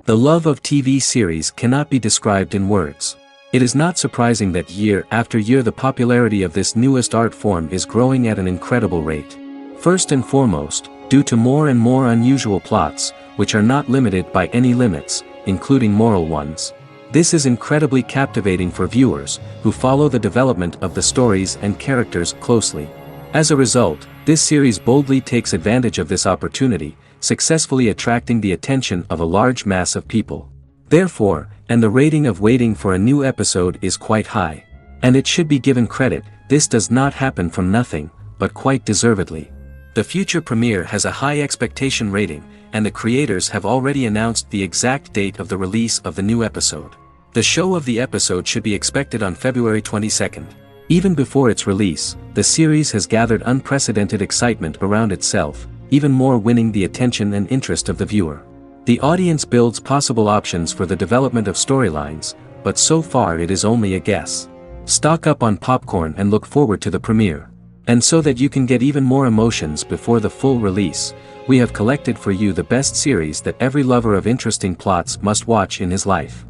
The love of TV series cannot be described in words. It is not surprising that year after year the popularity of this newest art form is growing at an incredible rate. First and foremost, due to more and more unusual plots, which are not limited by any limits, including moral ones. This is incredibly captivating for viewers, who follow the development of the stories and characters closely. As a result, this series boldly takes advantage of this opportunity, successfully attracting the attention of a large mass of people. Therefore, and the rating of waiting for a new episode is quite high. And it should be given credit, this does not happen from nothing, but quite deservedly. The future premiere has a high expectation rating, and the creators have already announced the exact date of the release of the new episode. The show of the episode should be expected on February 22nd. Even before its release, the series has gathered unprecedented excitement around itself, even more winning the attention and interest of the viewer. The audience builds possible options for the development of storylines, but so far it is only a guess. Stock up on popcorn and look forward to the premiere. And so that you can get even more emotions before the full release, we have collected for you the best series that every lover of interesting plots must watch in his life.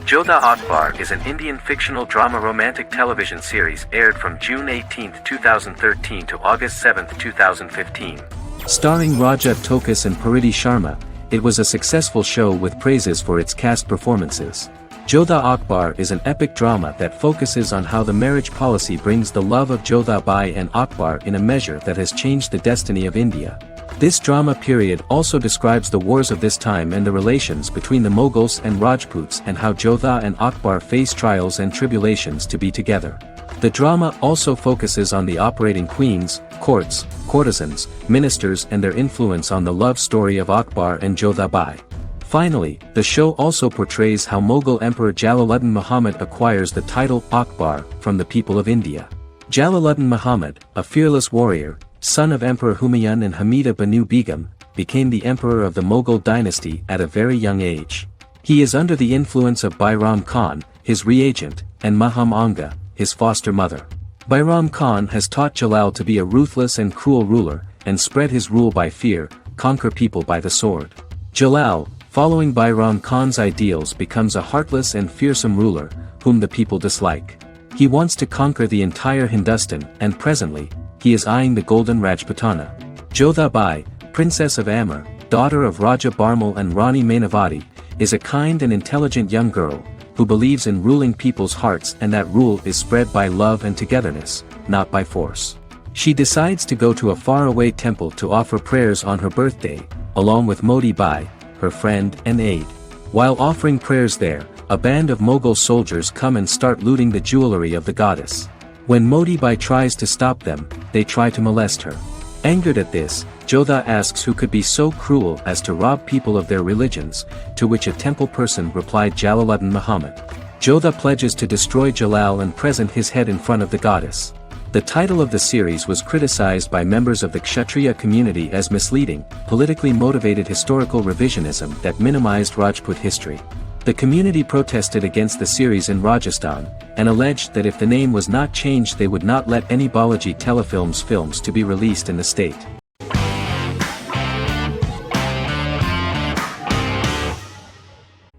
Jodha Akbar is an Indian fictional drama romantic television series aired from June 18, 2013 to August 7, 2015. Starring Raja Tokas and Pariti Sharma, it was a successful show with praises for its cast performances. Jodha Akbar is an epic drama that focuses on how the marriage policy brings the love of Jodha Bai and Akbar in a measure that has changed the destiny of India. This drama period also describes the wars of this time and the relations between the Mughals and Rajputs and how Jodha and Akbar face trials and tribulations to be together. The drama also focuses on the operating queens, courts, courtesans, ministers and their influence on the love story of Akbar and Jodha Bai. Finally, the show also portrays how Mughal Emperor Jalaluddin Muhammad acquires the title Akbar from the people of India. Jalaluddin Muhammad, a fearless warrior, son of Emperor Humayun and Hamida Banu Begum, became the emperor of the Mughal dynasty at a very young age. He is under the influence of Bairam Khan, his reagent, and Maham Anga, his foster mother. Bairam Khan has taught Jalal to be a ruthless and cruel ruler, and spread his rule by fear, conquer people by the sword. Jalal, following Bairam Khan's ideals, becomes a heartless and fearsome ruler, whom the people dislike. He wants to conquer the entire Hindustan, and presently, he is eyeing the Golden Rajputana. Jodha Bai, Princess of Amber, daughter of Raja Barmal and Rani Mainavati, is a kind and intelligent young girl, who believes in ruling people's hearts and that rule is spread by love and togetherness, not by force. She decides to go to a faraway temple to offer prayers on her birthday, along with Modi Bai, her friend and aide. While offering prayers there, a band of Mughal soldiers come and start looting the jewelry of the goddess. When Modi Bai tries to stop them, they try to molest her. Angered at this, Jodha asks who could be so cruel as to rob people of their religions, to which a temple person replied Jalaluddin Muhammad. Jodha pledges to destroy Jalal and present his head in front of the goddess. The title of the series was criticized by members of the Kshatriya community as misleading, politically motivated historical revisionism that minimized Rajput history. The community protested against the series in Rajasthan, and alleged that if the name was not changed they would not let any Balaji Telefilms films to be released in the state.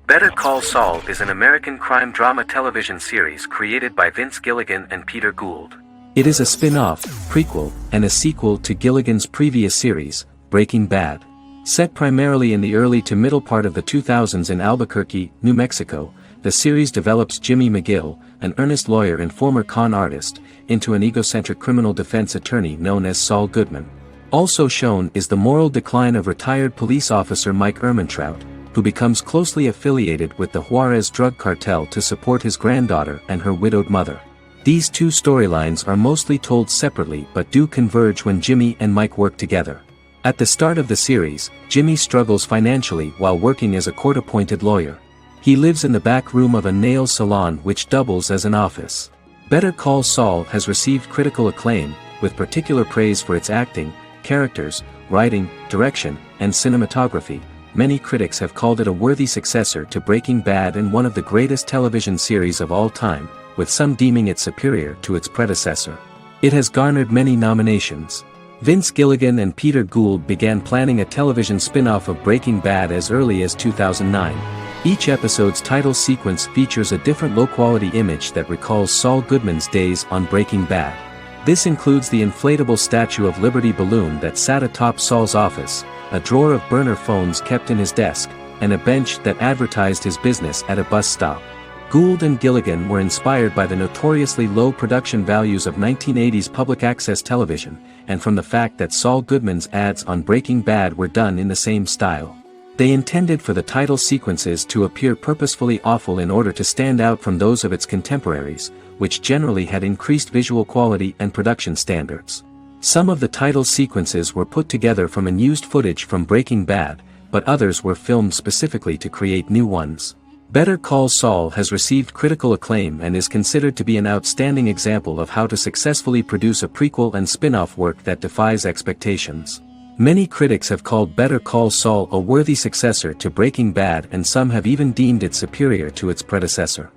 Better Call Saul is an American crime drama television series created by Vince Gilligan and Peter Gould. It is a spin-off, prequel, and a sequel to Gilligan's previous series, Breaking Bad. Set primarily in the early to middle part of the 2000s in Albuquerque, New Mexico, the series develops Jimmy McGill, an earnest lawyer and former con artist, into an egocentric criminal defense attorney known as Saul Goodman. Also shown is the moral decline of retired police officer Mike Ehrmantraut, who becomes closely affiliated with the Juarez drug cartel to support his granddaughter and her widowed mother. These two storylines are mostly told separately but do converge when Jimmy and Mike work together. At the start of the series, Jimmy struggles financially while working as a court-appointed lawyer. He lives in the back room of a nail salon which doubles as an office. Better Call Saul has received critical acclaim, with particular praise for its acting, characters, writing, direction, and cinematography. Many critics have called it a worthy successor to Breaking Bad and one of the greatest television series of all time, with some deeming it superior to its predecessor. It has garnered many nominations. Vince Gilligan and Peter Gould began planning a television spin-off of Breaking Bad as early as 2009. Each episode's title sequence features a different low-quality image that recalls Saul Goodman's days on Breaking Bad. This includes the inflatable Statue of Liberty balloon that sat atop Saul's office, a drawer of burner phones kept in his desk, and a bench that advertised his business at a bus stop. Gould and Gilligan were inspired by the notoriously low production values of 1980s public access television, and from the fact that Saul Goodman's ads on Breaking Bad were done in the same style. They intended for the title sequences to appear purposefully awful in order to stand out from those of its contemporaries, which generally had increased visual quality and production standards. Some of the title sequences were put together from unused footage from Breaking Bad, but others were filmed specifically to create new ones. Better Call Saul has received critical acclaim and is considered to be an outstanding example of how to successfully produce a prequel and spin-off work that defies expectations. Many critics have called Better Call Saul a worthy successor to Breaking Bad, and some have even deemed it superior to its predecessor.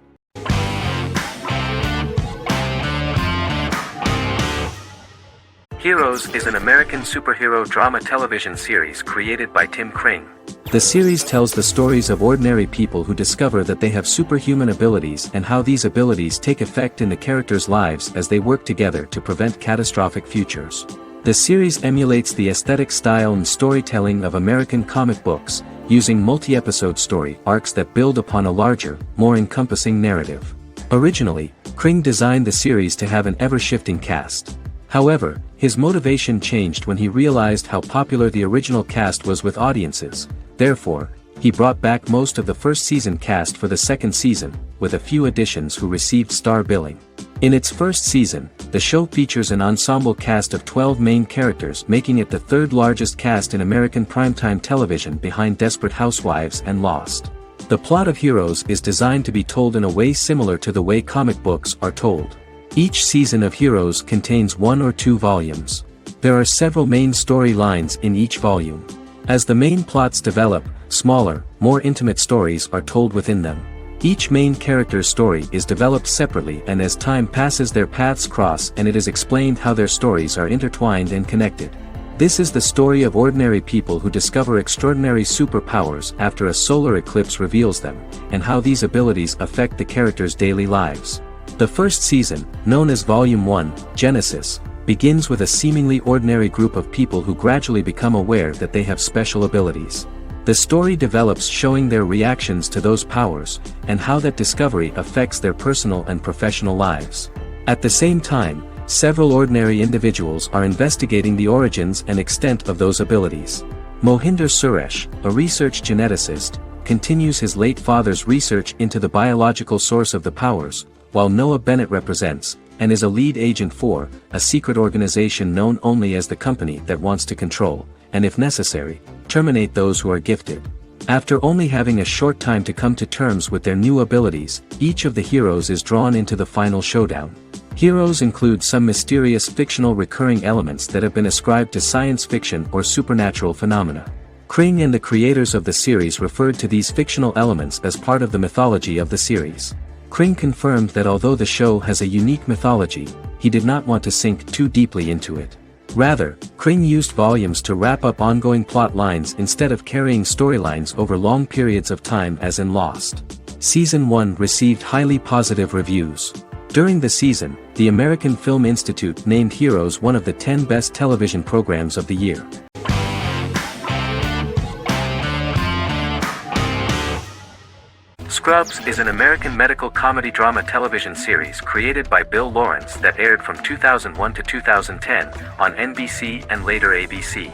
Heroes is an American superhero drama television series created by Tim Kring. The series tells the stories of ordinary people who discover that they have superhuman abilities and how these abilities take effect in the characters' lives as they work together to prevent catastrophic futures. The series emulates the aesthetic style and storytelling of American comic books, using multi-episode story arcs that build upon a larger, more encompassing narrative. Originally, Kring designed the series to have an ever-shifting cast. However, his motivation changed when he realized how popular the original cast was with audiences. Therefore, he brought back most of the first season cast for the second season, with a few additions who received star billing. In its first season, the show features an ensemble cast of 12 main characters, making it the third largest cast in American primetime television behind Desperate Housewives and Lost. The plot of Heroes is designed to be told in a way similar to the way comic books are told. Each season of Heroes contains 1 or 2 volumes. There are several main storylines in each volume. As the main plots develop, smaller, more intimate stories are told within them. Each main character's story is developed separately, and as time passes their paths cross and it is explained how their stories are intertwined and connected. This is the story of ordinary people who discover extraordinary superpowers after a solar eclipse reveals them, and how these abilities affect the characters' daily lives. The first season, known as Volume 1, Genesis, begins with a seemingly ordinary group of people who gradually become aware that they have special abilities. The story develops showing their reactions to those powers, and how that discovery affects their personal and professional lives. At the same time, several ordinary individuals are investigating the origins and extent of those abilities. Mohinder Suresh, a research geneticist, continues his late father's research into the biological source of the powers, while Noah Bennett represents, and is a lead agent for, a secret organization known only as the company that wants to control, and if necessary, terminate those who are gifted. After only having a short time to come to terms with their new abilities, each of the heroes is drawn into the final showdown. Heroes include some mysterious fictional recurring elements that have been ascribed to science fiction or supernatural phenomena. Kring and the creators of the series referred to these fictional elements as part of the mythology of the series. Kring confirmed that although the show has a unique mythology, he did not want to sink too deeply into it. Rather, Kring used volumes to wrap up ongoing plot lines instead of carrying storylines over long periods of time as in Lost. Season 1 received highly positive reviews. During the season, the American Film Institute named Heroes one of the 10 best television programs of the year. Scrubs is an American medical comedy drama television series created by Bill Lawrence that aired from 2001 to 2010 on NBC and later ABC.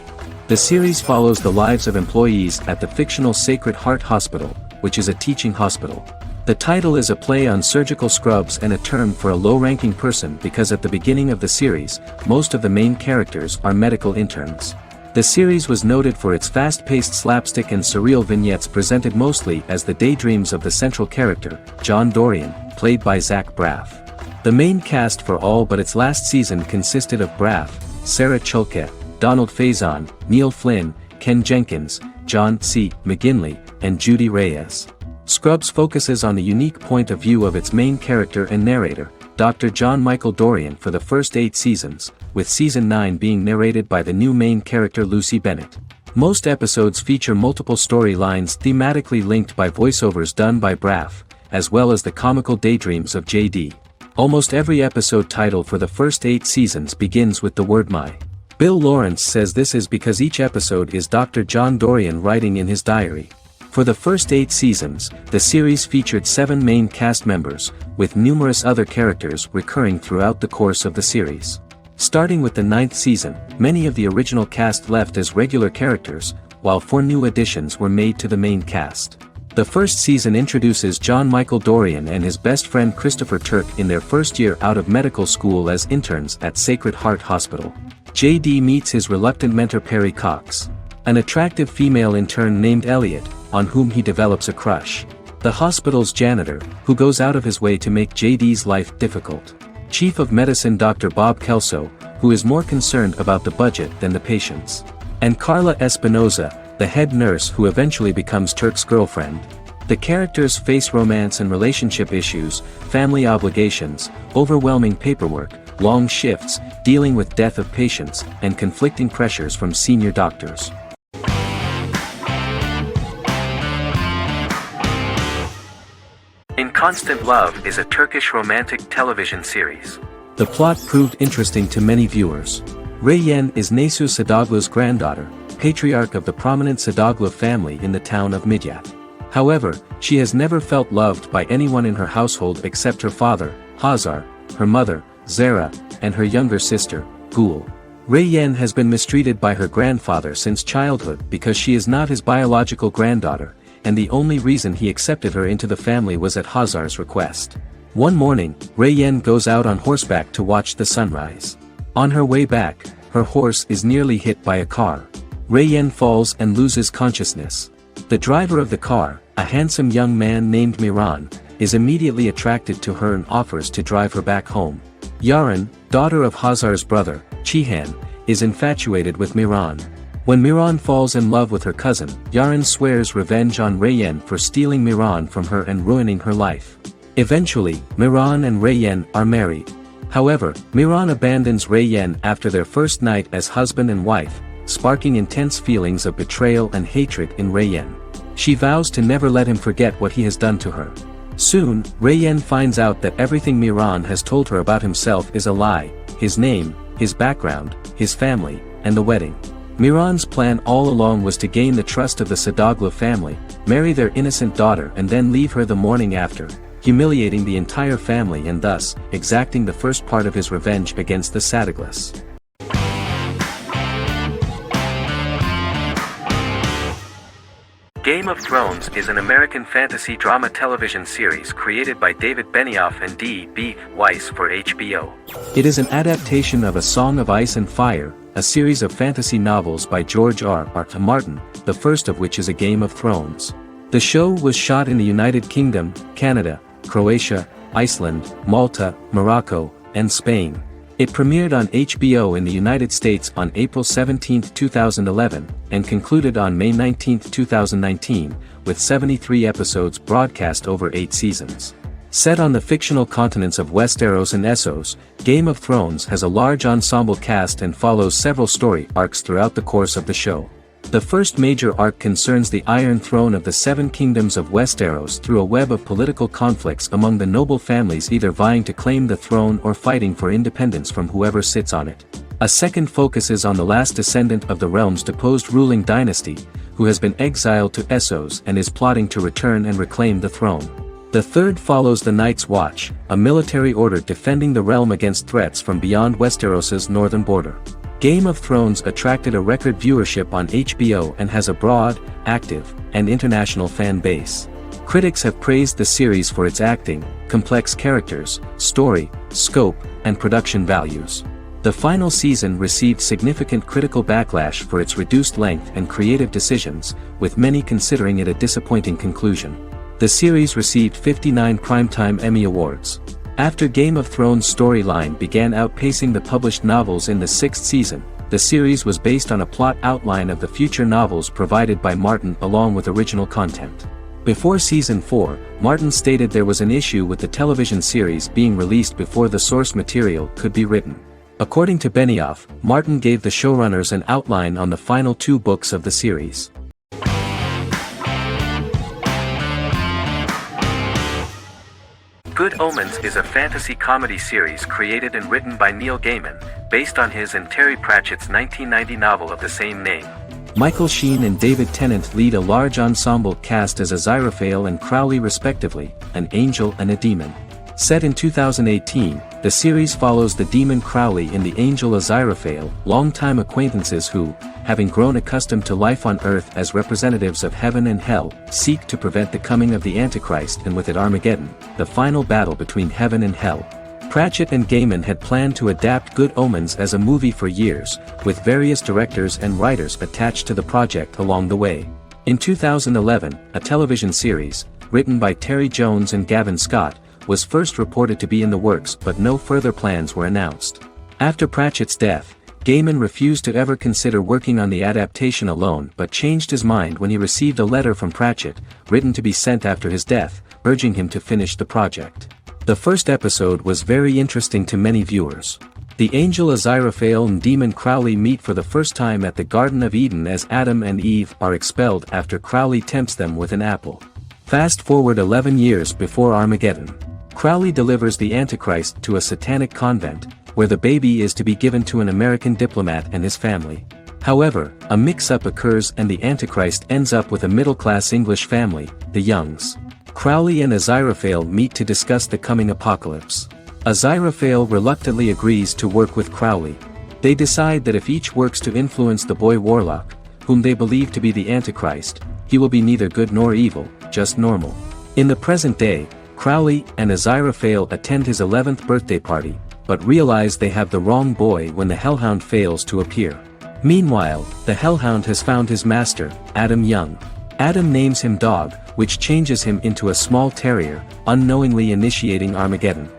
The series follows the lives of employees at the fictional Sacred Heart Hospital, which is a teaching hospital. The title is a play on surgical scrubs and a term for a low-ranking person because at the beginning of the series, most of the main characters are medical interns. The series was noted for its fast-paced slapstick and surreal vignettes presented mostly as the daydreams of the central character, John Dorian, played by Zach Braff. The main cast for all but its last season consisted of Braff, Sarah Chulke, Donald Faison, Neil Flynn, Ken Jenkins, John C. McGinley, and Judy Reyes. Scrubs focuses on the unique point of view of its main character and narrator, Dr. John Michael Dorian for the first 8 seasons, with Season 9 being narrated by the new main character Lucy Bennett. Most episodes feature multiple storylines thematically linked by voiceovers done by Braff, as well as the comical daydreams of JD. Almost every episode title for the first 8 seasons begins with the word my. Bill Lawrence says this is because each episode is Dr. John Dorian writing in his diary. For the first 8 seasons, the series featured 7 main cast members, with numerous other characters recurring throughout the course of the series. Starting with the 9th season, many of the original cast left as regular characters, while 4 new additions were made to the main cast. The first season introduces John Michael Dorian and his best friend Christopher Turk in their first year out of medical school as interns at Sacred Heart Hospital. JD meets his reluctant mentor Perry Cox, an attractive female intern named Elliot, on whom he develops a crush. The hospital's janitor, who goes out of his way to make JD's life difficult. Chief of Medicine Dr. Bob Kelso, who is more concerned about the budget than the patients. And Carla Espinoza, the head nurse who eventually becomes Turk's girlfriend. The characters face romance and relationship issues, family obligations, overwhelming paperwork, long shifts, dealing with death of patients, and conflicting pressures from senior doctors. In Constant Love is a Turkish romantic television series. The plot proved interesting to many viewers. Reyyen is Nesu Sadoglu's granddaughter, patriarch of the prominent Sadoglu family in the town of Midyat. However, she has never felt loved by anyone in her household except her father, Hazar, her mother, Zara, and her younger sister, Gul. Reyyen has been mistreated by her grandfather since childhood because she is not his biological granddaughter, and the only reason he accepted her into the family was at Hazar's request. One morning, Reyyen goes out on horseback to watch the sunrise. On her way back, her horse is nearly hit by a car. Reyyen falls and loses consciousness. The driver of the car, a handsome young man named Miran, is immediately attracted to her and offers to drive her back home. Yaren, daughter of Hazar's brother, Cihan, is infatuated with Miran. When Miran falls in love with her cousin, Yaren swears revenge on Reyyen for stealing Miran from her and ruining her life. Eventually, Miran and Reyyen are married. However, Miran abandons Reyyen after their first night as husband and wife, sparking intense feelings of betrayal and hatred in Reyyen. She vows to never let him forget what he has done to her. Soon, Reyyen finds out that everything Miran has told her about himself is a lie: his name, his background, his family, and the wedding. Miran's plan all along was to gain the trust of the Sadoglu family, marry their innocent daughter and then leave her the morning after, humiliating the entire family and thus, exacting the first part of his revenge against the Sadaglus. Game of Thrones is an American fantasy drama television series created by David Benioff and D.B. Weiss for HBO. It is an adaptation of A Song of Ice and Fire, a series of fantasy novels by George R.R. Martin, the first of which is A Game of Thrones. The show was shot in the United Kingdom, Canada, Croatia, Iceland, Malta, Morocco, and Spain. It premiered on HBO in the United States on April 17, 2011, and concluded on May 19, 2019, with 73 episodes broadcast over 8 seasons. Set on the fictional continents of Westeros and Essos, Game of Thrones has a large ensemble cast and follows several story arcs throughout the course of the show. The first major arc concerns the Iron Throne of the Seven Kingdoms of Westeros through a web of political conflicts among the noble families either vying to claim the throne or fighting for independence from whoever sits on it. A second focuses on the last descendant of the realm's deposed ruling dynasty, who has been exiled to Essos and is plotting to return and reclaim the throne. The third follows the Night's Watch, a military order defending the realm against threats from beyond Westeros's northern border. Game of Thrones attracted a record viewership on HBO and has a broad, active, and international fan base. Critics have praised the series for its acting, complex characters, story, scope, and production values. The final season received significant critical backlash for its reduced length and creative decisions, with many considering it a disappointing conclusion. The series received 59 Primetime Emmy Awards. After Game of Thrones' storyline began outpacing the published novels in the 6th season, the series was based on a plot outline of the future novels provided by Martin along with original content. Before Season 4, Martin stated there was an issue with the television series being released before the source material could be written. According to Benioff, Martin gave the showrunners an outline on the final 2 books of the series. Good Omens is a fantasy comedy series created and written by Neil Gaiman, based on his and Terry Pratchett's 1990 novel of the same name. Michael Sheen and David Tennant lead a large ensemble cast as Aziraphale and Crowley respectively, an angel and a demon. Set in 2018, the series follows the demon Crowley and the angel Aziraphale, longtime acquaintances who, having grown accustomed to life on Earth as representatives of heaven and hell, seek to prevent the coming of the Antichrist and with it Armageddon, the final battle between heaven and hell. Pratchett and Gaiman had planned to adapt Good Omens as a movie for years, with various directors and writers attached to the project along the way. In 2011, a television series, written by Terry Jones and Gavin Scott, was first reported to be in the works but no further plans were announced. After Pratchett's death, Gaiman refused to ever consider working on the adaptation alone but changed his mind when he received a letter from Pratchett, written to be sent after his death, urging him to finish the project. The first episode was very interesting to many viewers. The angel Aziraphale and demon Crowley meet for the first time at the Garden of Eden as Adam and Eve are expelled after Crowley tempts them with an apple. Fast forward 11 years before Armageddon. Crowley delivers the Antichrist to a satanic convent, where the baby is to be given to an American diplomat and his family. However, a mix-up occurs and the Antichrist ends up with a middle-class English family, the Youngs. Crowley and Aziraphale meet to discuss the coming apocalypse. Aziraphale reluctantly agrees to work with Crowley. They decide that if each works to influence the boy warlock, whom they believe to be the Antichrist, he will be neither good nor evil, just normal. In the present day, Crowley and Aziraphale attend his 11th birthday party, but realize they have the wrong boy when the Hellhound fails to appear. Meanwhile, the Hellhound has found his master, Adam Young. Adam names him Dog, which changes him into a small terrier, unknowingly initiating Armageddon.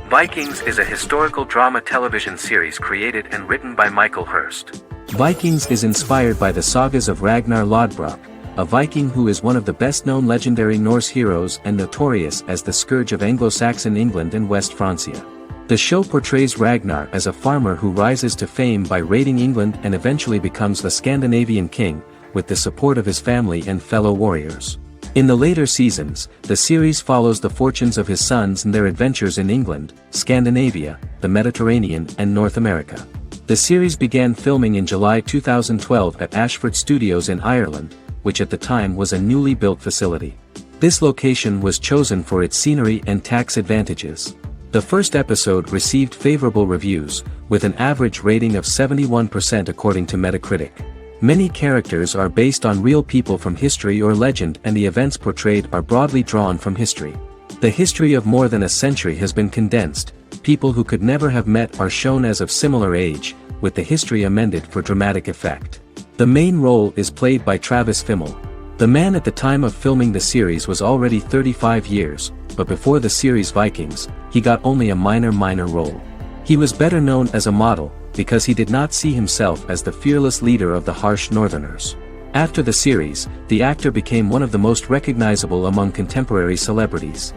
Vikings is a historical drama television series created and written by Michael Hurst. Vikings is inspired by the sagas of Ragnar Lodbrok, a Viking who is one of the best-known legendary Norse heroes and notorious as the scourge of Anglo-Saxon England and West Francia. The show portrays Ragnar as a farmer who rises to fame by raiding England and eventually becomes the Scandinavian king, with the support of his family and fellow warriors. In the later seasons, the series follows the fortunes of his sons and their adventures in England, Scandinavia, the Mediterranean and North America. The series began filming in July 2012 at Ashford Studios in Ireland, which at the time was a newly built facility. This location was chosen for its scenery and tax advantages. The first episode received favorable reviews, with an average rating of 71% according to Metacritic. Many characters are based on real people from history or legend and the events portrayed are broadly drawn from history. The history of more than a century has been condensed, people who could never have met are shown as of similar age, with the history amended for dramatic effect. The main role is played by Travis Fimmel. The man at the time of filming the series was already 35 years, but before the series Vikings, he got only a minor role. He was better known as a model, because he did not see himself as the fearless leader of the harsh Northerners. After the series, the actor became one of the most recognizable among contemporary celebrities.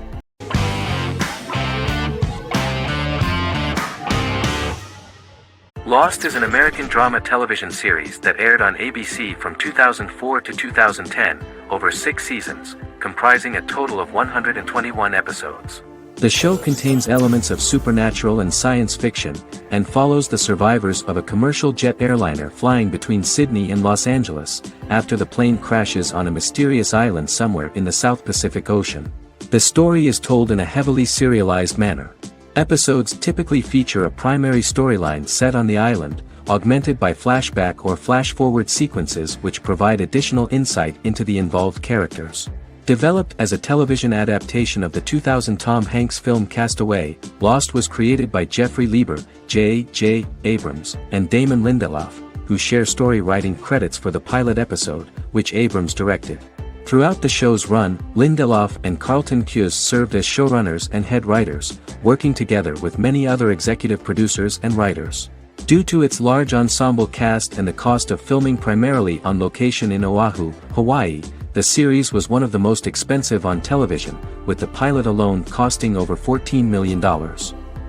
Lost is an American drama television series that aired on ABC from 2004 to 2010, over 6 seasons, comprising a total of 121 episodes. The show contains elements of supernatural and science fiction, and follows the survivors of a commercial jet airliner flying between Sydney and Los Angeles, after the plane crashes on a mysterious island somewhere in the South Pacific Ocean. The story is told in a heavily serialized manner. Episodes typically feature a primary storyline set on the island, augmented by flashback or flash-forward sequences which provide additional insight into the involved characters. Developed as a television adaptation of the 2000 Tom Hanks film Castaway, Lost was created by Jeffrey Lieber, J.J. Abrams, and Damon Lindelof, who share story writing credits for the pilot episode, which Abrams directed. Throughout the show's run, Lindelof and Carlton Cuse served as showrunners and head writers, working together with many other executive producers and writers. Due to its large ensemble cast and the cost of filming primarily on location in Oahu, Hawaii, The series was one of the most expensive on television, with the pilot alone costing over $14 million.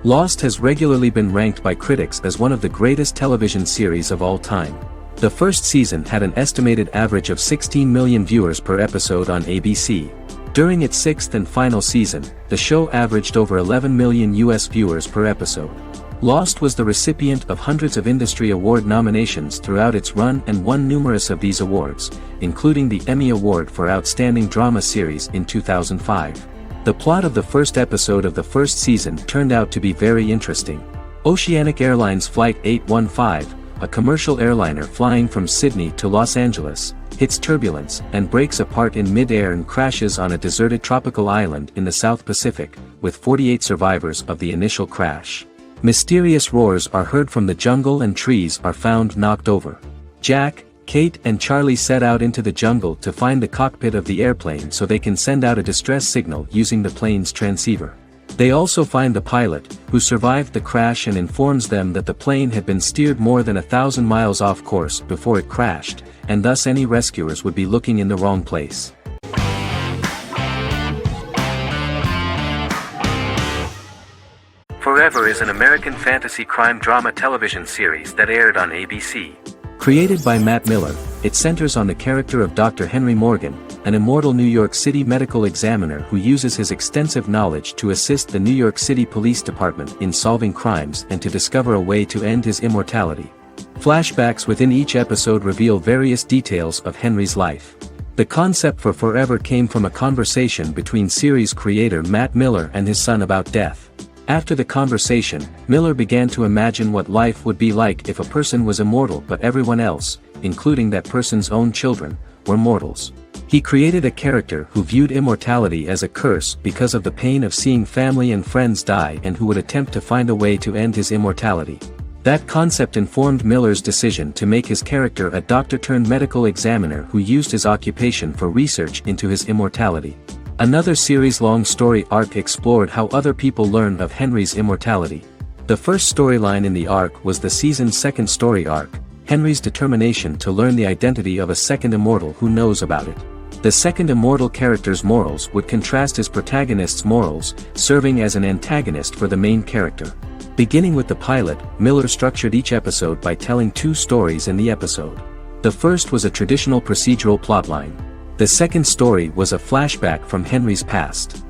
Lost has regularly been ranked by critics as one of the greatest television series of all time. The first season had an estimated average of 16 million viewers per episode on ABC. During its sixth and final season, the show averaged over 11 million US viewers per episode. Lost was the recipient of hundreds of industry award nominations throughout its run and won numerous of these awards, including the Emmy Award for Outstanding Drama Series in 2005. The plot of the first episode of the first season turned out to be very interesting. Oceanic Airlines Flight 815, a commercial airliner flying from Sydney to Los Angeles, hits turbulence and breaks apart in mid-air and crashes on a deserted tropical island in the South Pacific, with 48 survivors of the initial crash. Mysterious roars are heard from the jungle and trees are found knocked over. Jack, Kate and Charlie set out into the jungle to find the cockpit of the airplane so they can send out a distress signal using the plane's transceiver. They also find the pilot, who survived the crash and informs them that the plane had been steered more than 1,000 miles off course before it crashed, and thus any rescuers would be looking in the wrong place. Forever is an American fantasy crime drama television series that aired on ABC. Created by Matt Miller, it centers on the character of Dr. Henry Morgan, an immortal New York City medical examiner who uses his extensive knowledge to assist the New York City Police Department in solving crimes and to discover a way to end his immortality. Flashbacks within each episode reveal various details of Henry's life. The concept for Forever came from a conversation between series creator Matt Miller and his son about death. After the conversation, Miller began to imagine what life would be like if a person was immortal but everyone else, including that person's own children, were mortals. He created a character who viewed immortality as a curse because of the pain of seeing family and friends die and who would attempt to find a way to end his immortality. That concept informed Miller's decision to make his character a doctor-turned-medical examiner who used his occupation for research into his immortality. Another series-long story arc explored how other people learn of Henry's immortality. The first storyline in the arc was the season's second story arc, Henry's determination to learn the identity of a second immortal who knows about it. The second immortal character's morals would contrast his protagonist's morals, serving as an antagonist for the main character. Beginning with the pilot, Miller structured each episode by telling two stories in the episode. The first was a traditional procedural plotline. The second story was a flashback from Henry's past.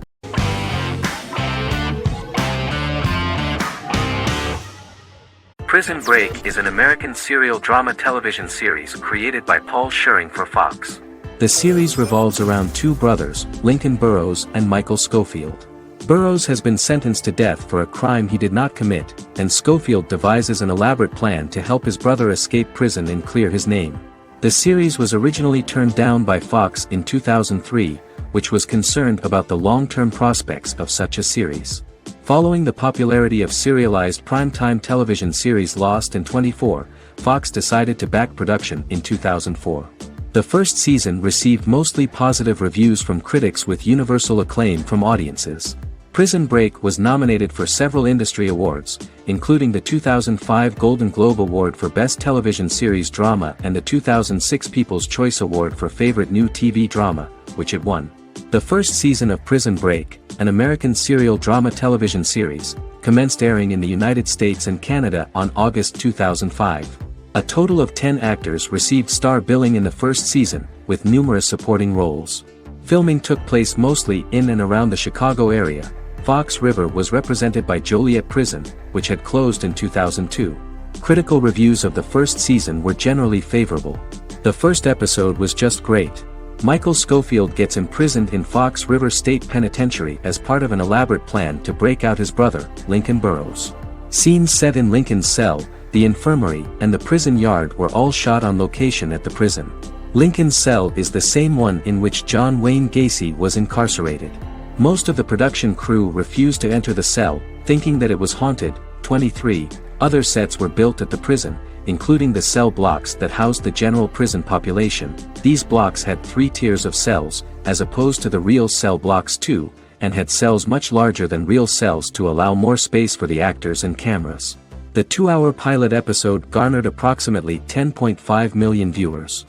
Prison Break is an American serial drama television series created by Paul Schering for Fox. The series revolves around two brothers, Lincoln Burrows and Michael Schofield. Burrows has been sentenced to death for a crime he did not commit, and Schofield devises an elaborate plan to help his brother escape prison and clear his name. The series was originally turned down by Fox in 2003, which was concerned about the long-term prospects of such a series. Following the popularity of serialized primetime television series Lost in 24, Fox decided to back production in 2004. The first season received mostly positive reviews from critics with universal acclaim from audiences. Prison Break was nominated for several industry awards, including the 2005 Golden Globe Award for Best Television Series Drama and the 2006 People's Choice Award for Favorite New TV Drama, which it won. The first season of Prison Break, an American serial drama television series, commenced airing in the United States and Canada on August 2005. A total of 10 actors received star billing in the first season, with numerous supporting roles. Filming took place mostly in and around the Chicago area. Fox River was represented by Joliet Prison, which had closed in 2002. Critical reviews of the first season were generally favorable. The first episode was just great. Michael Schofield gets imprisoned in Fox River State Penitentiary as part of an elaborate plan to break out his brother, Lincoln Burrows. Scenes set in Lincoln's cell, the infirmary, and the prison yard were all shot on location at the prison. Lincoln's cell is the same one in which John Wayne Gacy was incarcerated. Most of the production crew refused to enter the cell, thinking that it was haunted. 23 other sets were built at the prison, including the cell blocks that housed the general prison population. These blocks had 3 tiers of cells, as opposed to the real cell blocks 2, and had cells much larger than real cells to allow more space for the actors and cameras. The 2-hour pilot episode garnered approximately 10.5 million viewers.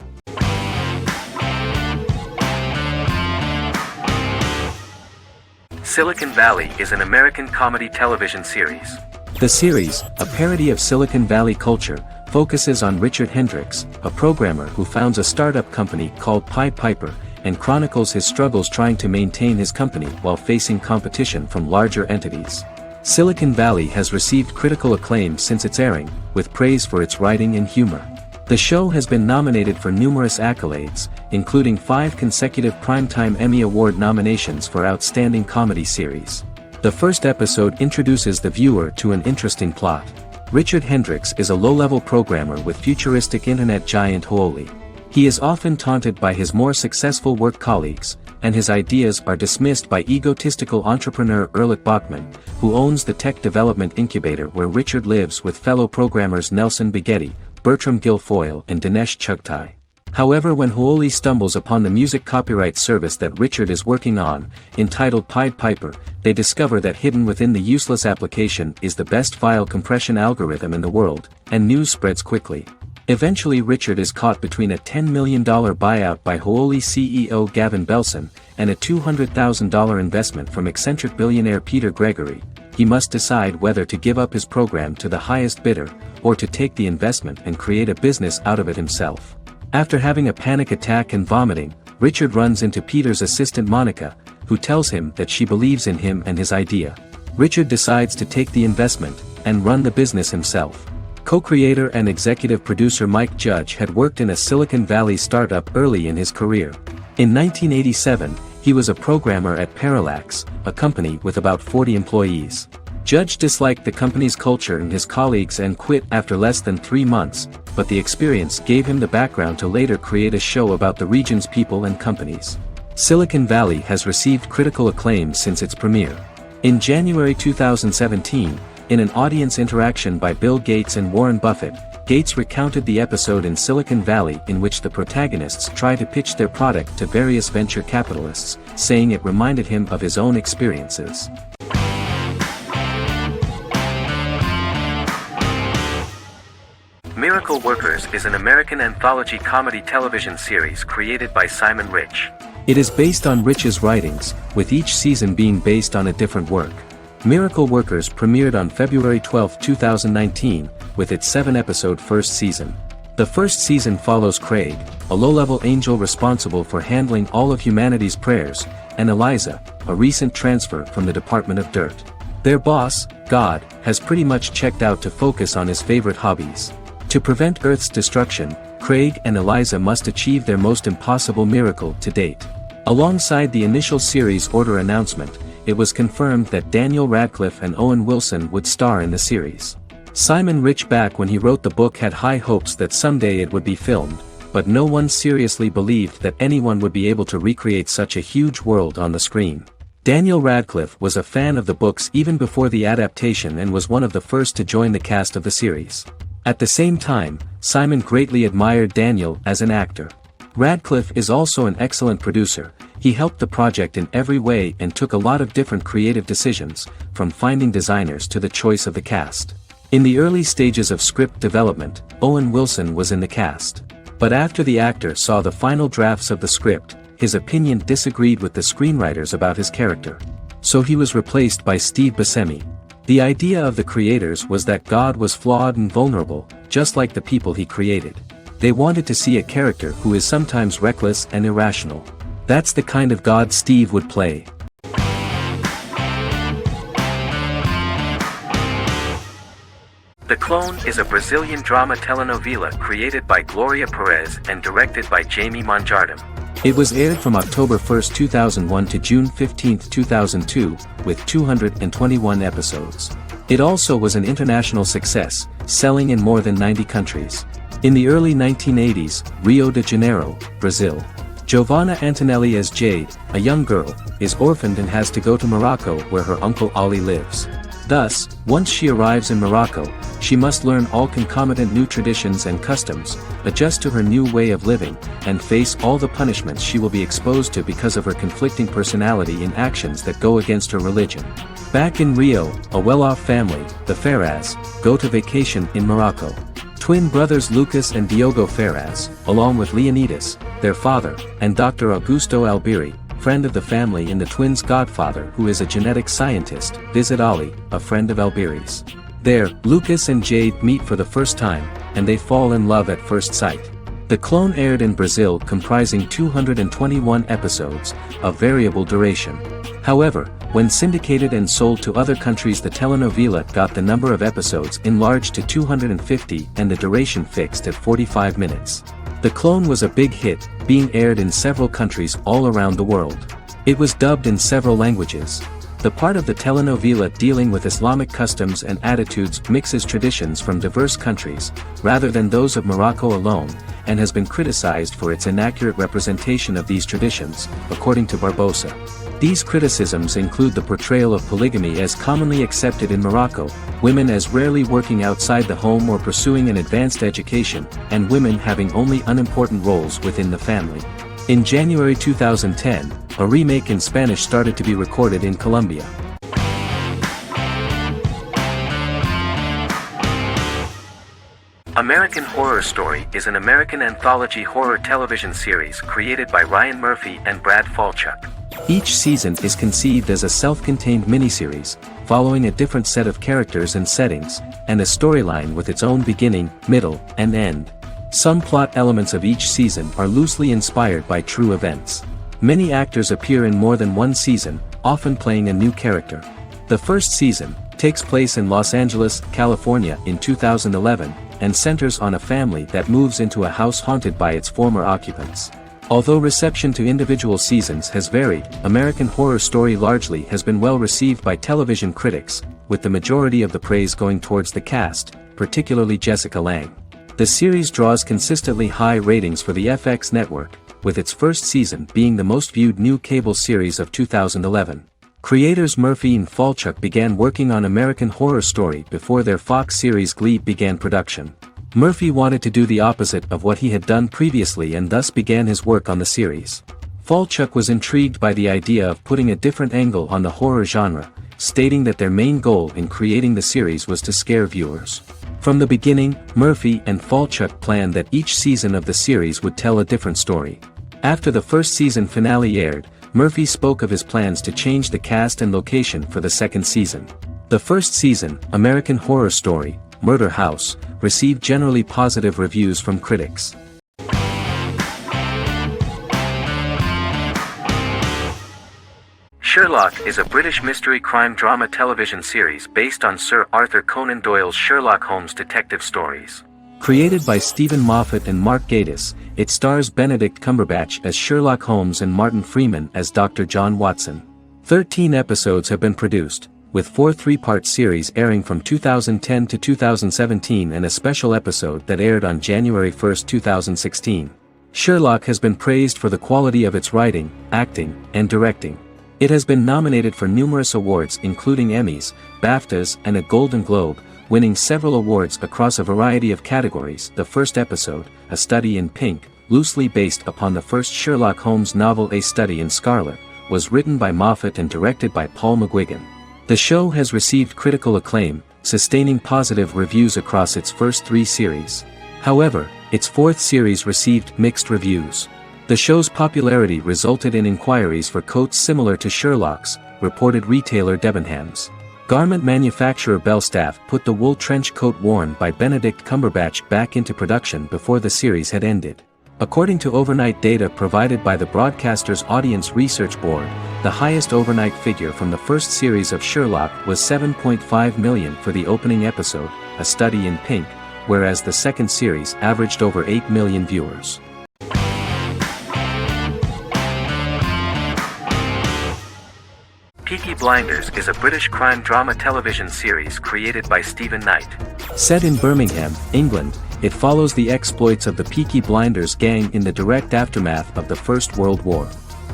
Silicon Valley is an American comedy television series. The series, a parody of Silicon Valley culture, focuses on Richard Hendricks, a programmer who founds a startup company called Pied Piper, and chronicles his struggles trying to maintain his company while facing competition from larger entities. Silicon Valley has received critical acclaim since its airing, with praise for its writing and humor. The show has been nominated for numerous accolades, including 5 consecutive Primetime Emmy Award nominations for Outstanding Comedy Series. The first episode introduces the viewer to an interesting plot. Richard Hendricks is a low-level programmer with futuristic internet giant Huoli. He is often taunted by his more successful work colleagues, and his ideas are dismissed by egotistical entrepreneur Erlich Bachman, who owns the tech development incubator where Richard lives with fellow programmers Nelson Bighetti, Bertram Guilfoyle and Dinesh Chugtai. However, when Huoli stumbles upon the music copyright service that Richard is working on, entitled Pied Piper, they discover that hidden within the useless application is the best file compression algorithm in the world, and news spreads quickly. Eventually Richard is caught between a $10 million buyout by Huoli CEO Gavin Belson, and a $200,000 investment from eccentric billionaire Peter Gregory. He must decide whether to give up his program to the highest bidder, or to take the investment and create a business out of it himself. After having a panic attack and vomiting, Richard runs into Peter's assistant Monica, who tells him that she believes in him and his idea. Richard decides to take the investment, and run the business himself. Co-creator and executive producer Mike Judge had worked in a Silicon Valley startup early in his career. In 1987, he was a programmer at Parallax, a company with about 40 employees. Judge disliked the company's culture and his colleagues and quit after less than 3 months, but the experience gave him the background to later create a show about the region's people and companies. Silicon Valley has received critical acclaim since its premiere. In January 2017, in an audience interaction by Bill Gates and Warren Buffett, Gates recounted the episode in Silicon Valley in which the protagonists try to pitch their product to various venture capitalists, saying it reminded him of his own experiences. Miracle Workers is an American anthology comedy television series created by Simon Rich. It is based on Rich's writings, with each season being based on a different work. Miracle Workers premiered on February 12, 2019, with its 7-episode first season. The first season follows Craig, a low-level angel responsible for handling all of humanity's prayers, and Eliza, a recent transfer from the Department of Dirt. Their boss, God, has pretty much checked out to focus on his favorite hobbies. To prevent Earth's destruction, Craig and Eliza must achieve their most impossible miracle to date. Alongside the initial series order announcement, it was confirmed that Daniel Radcliffe and Owen Wilson would star in the series. Simon Rich, back when he wrote the book, had high hopes that someday it would be filmed, but no one seriously believed that anyone would be able to recreate such a huge world on the screen. Daniel Radcliffe was a fan of the books even before the adaptation and was one of the first to join the cast of the series. At the same time, Simon greatly admired Daniel as an actor. Radcliffe is also an excellent producer. He helped the project in every way and took a lot of different creative decisions, from finding designers to the choice of the cast. In the early stages of script development, Owen Wilson was in the cast. But after the actor saw the final drafts of the script, his opinion disagreed with the screenwriters about his character. So he was replaced by Steve Buscemi. The idea of the creators was that God was flawed and vulnerable, just like the people he created. They wanted to see a character who is sometimes reckless and irrational. That's the kind of God Steve would play. The Clone is a Brazilian drama telenovela created by Gloria Perez and directed by Jamie Monjardim. It was aired from October 1, 2001 to June 15, 2002, with 221 episodes. It also was an international success, selling in more than 90 countries. In the early 1980s, Rio de Janeiro, Brazil. Giovanna Antonelli as Jade, a young girl, is orphaned and has to go to Morocco where her uncle Ali lives. Thus, once she arrives in Morocco, she must learn all concomitant new traditions and customs, adjust to her new way of living, and face all the punishments she will be exposed to because of her conflicting personality in actions that go against her religion. Back in Rio, a well-off family, the Ferraz, go to vacation in Morocco. Twin brothers Lucas and Diogo Ferraz, along with Leonidas, their father, and Dr. Augusto Albiri, friend of the family in the twins' godfather who is a genetic scientist, visit Ali, a friend of Alberi's. There, Lucas and Jade meet for the first time, and they fall in love at first sight. The clone aired in Brazil comprising 221 episodes, of variable duration. However, when syndicated and sold to other countries, the telenovela got the number of episodes enlarged to 250 and the duration fixed at 45 minutes. The clone was a big hit, being aired in several countries all around the world. It was dubbed in several languages. The part of the telenovela dealing with Islamic customs and attitudes mixes traditions from diverse countries, rather than those of Morocco alone, and has been criticized for its inaccurate representation of these traditions, according to Barbosa. These criticisms include the portrayal of polygamy as commonly accepted in Morocco, women as rarely working outside the home or pursuing an advanced education, and women having only unimportant roles within the family. In January 2010, a remake in Spanish started to be recorded in Colombia. American Horror Story is an American anthology horror television series created by Ryan Murphy and Brad Falchuk. Each season is conceived as a self-contained miniseries, following a different set of characters and settings, and a storyline with its own beginning, middle, and end. Some plot elements of each season are loosely inspired by true events. Many actors appear in more than one season, often playing a new character. The first season takes place in Los Angeles, California in 2011, and centers on a family that moves into a house haunted by its former occupants. Although reception to individual seasons has varied, American Horror Story largely has been well received by television critics, with the majority of the praise going towards the cast, particularly Jessica Lange. The series draws consistently high ratings for the FX network, with its first season being the most viewed new cable series of 2011. Creators Murphy and Falchuk began working on American Horror Story before their Fox series Glee began production. Murphy wanted to do the opposite of what he had done previously and thus began his work on the series. Falchuk was intrigued by the idea of putting a different angle on the horror genre, stating that their main goal in creating the series was to scare viewers. From the beginning, Murphy and Falchuk planned that each season of the series would tell a different story. After the first season finale aired, Murphy spoke of his plans to change the cast and location for the second season. The first season, American Horror Story, Murder House, received generally positive reviews from critics. Sherlock is a British mystery crime drama television series based on Sir Arthur Conan Doyle's Sherlock Holmes detective stories. Created by Stephen Moffat and Mark Gatiss, it stars Benedict Cumberbatch as Sherlock Holmes and Martin Freeman as Dr. John Watson. 13 episodes have been produced, with 4 three-part series airing from 2010 to 2017 and a special episode that aired on January 1, 2016. Sherlock has been praised for the quality of its writing, acting, and directing. It has been nominated for numerous awards including Emmys, BAFTAs, and a Golden Globe, winning several awards across a variety of categories. The first episode, A Study in Pink, loosely based upon the first Sherlock Holmes novel A Study in Scarlet, was written by Moffat and directed by Paul McGuigan. The show has received critical acclaim, sustaining positive reviews across its first 3 series. However, its 4th series received mixed reviews. The show's popularity resulted in inquiries for coats similar to Sherlock's, reported retailer Debenhams. Garment manufacturer Belstaff put the wool trench coat worn by Benedict Cumberbatch back into production before the series had ended. According to overnight data provided by the broadcaster's Audience Research Board, the highest overnight figure from the first series of Sherlock was 7.5 million for the opening episode, A Study in Pink, whereas the second series averaged over 8 million viewers. Peaky Blinders is a British crime drama television series created by Stephen Knight. Set in Birmingham, England, it follows the exploits of the Peaky Blinders gang in the direct aftermath of the First World War.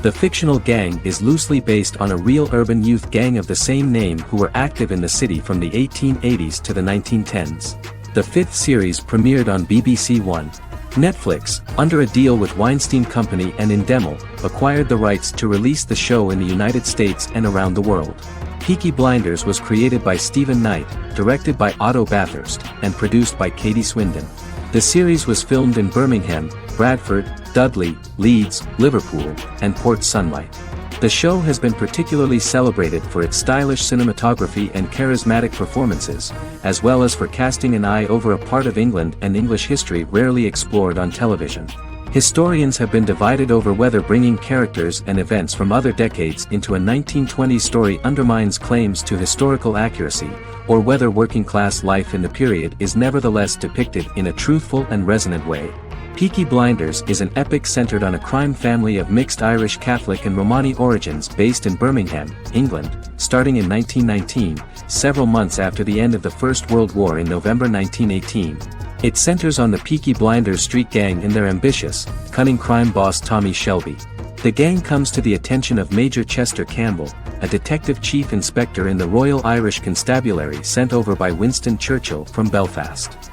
The fictional gang is loosely based on a real urban youth gang of the same name who were active in the city from the 1880s to the 1910s. The 5th series premiered on BBC One. Netflix, under a deal with Weinstein Company and Endemol, acquired the rights to release the show in the United States and around the world. Peaky Blinders was created by Stephen Knight, directed by Otto Bathurst, and produced by Katie Swindon. The series was filmed in Birmingham, Bradford, Dudley, Leeds, Liverpool, and Port Sunlight. The show has been particularly celebrated for its stylish cinematography and charismatic performances, as well as for casting an eye over a part of England and English history rarely explored on television. Historians have been divided over whether bringing characters and events from other decades into a 1920s story undermines claims to historical accuracy, or whether working-class life in the period is nevertheless depicted in a truthful and resonant way. Peaky Blinders is an epic centered on a crime family of mixed Irish Catholic and Romani origins based in Birmingham, England, starting in 1919, several months after the end of the First World War in November 1918. It centers on the Peaky Blinders street gang and their ambitious, cunning crime boss Tommy Shelby. The gang comes to the attention of Major Chester Campbell, a detective chief inspector in the Royal Irish Constabulary sent over by Winston Churchill from Belfast.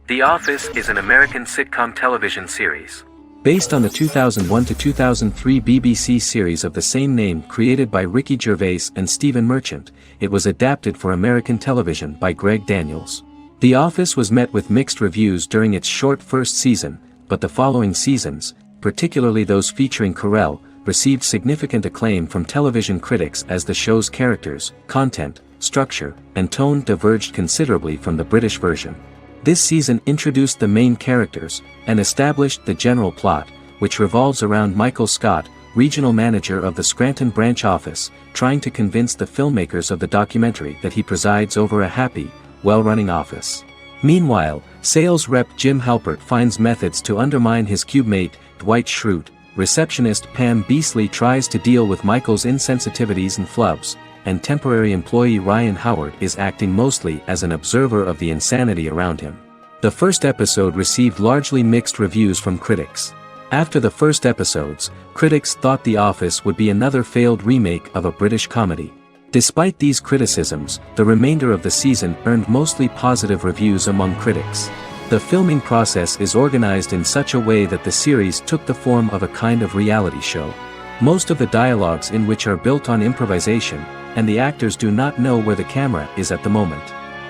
The Office is an American sitcom television series. Based on the 2001 to 2003 BBC series of the same name created by Ricky Gervais and Stephen Merchant, it was adapted for American television by Greg Daniels. The Office was met with mixed reviews during its short first season, but the following seasons, particularly those featuring Carell, received significant acclaim from television critics as the show's characters, content, structure, and tone diverged considerably from the British version. This season introduced the main characters, and established the general plot, which revolves around Michael Scott, regional manager of the Scranton branch office, trying to convince the filmmakers of the documentary that he presides over a happy, well-running office. Meanwhile, sales rep Jim Halpert finds methods to undermine his cubemate, Dwight Schrute. Receptionist Pam Beasley tries to deal with Michael's insensitivities and flubs, and temporary employee Ryan Howard is acting mostly as an observer of the insanity around him. The first episode received largely mixed reviews from critics. After the first episodes, critics thought The Office would be another failed remake of a British comedy. Despite these criticisms, the remainder of the season earned mostly positive reviews among critics. The filming process is organized in such a way that the series took the form of a kind of reality show. Most of the dialogues in which are built on improvisation, and the actors do not know where the camera is at the moment.